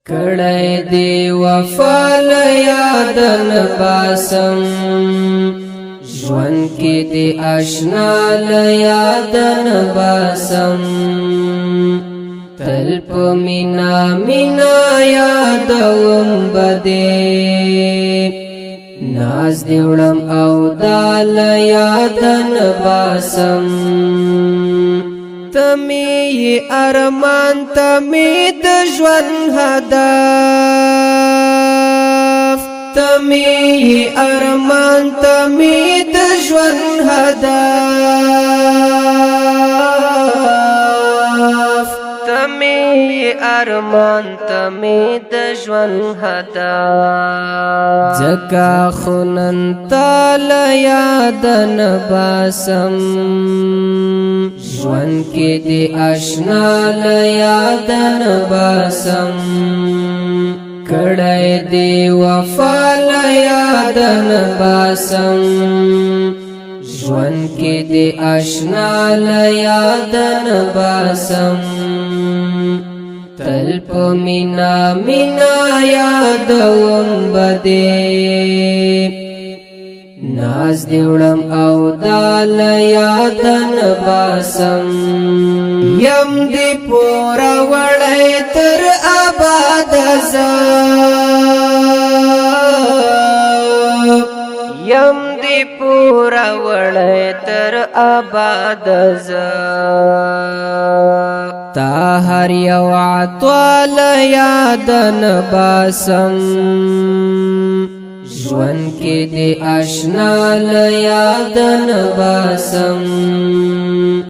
کڑای دی وفا لیادن باسم ژوند کی دی آشنا لیادن باسم تل په مینا مینا یادوم بده ناز دی وړم او دال یادن باسم تمی ارمان تمی د ژوند هدف تمی ارمان تمی د ژوند هدف تمی ارمان تمی د ژوند هدف زکا خنن تال یادن باسم ژوند کی دی آشنا لیادن باسم کڑای دی وفا لیادن باسم ژوند کی دی آشنا لیادن باسم تل په مینا مینا یادوم بده ناز دی وړم او دال یادن باسم یم دی پورا وړی تر آباد زه یم دی پورا وړی تر آباد زه تا هر یو عطوال یادن باسم ژوند کی دی آشنا لیادن باسم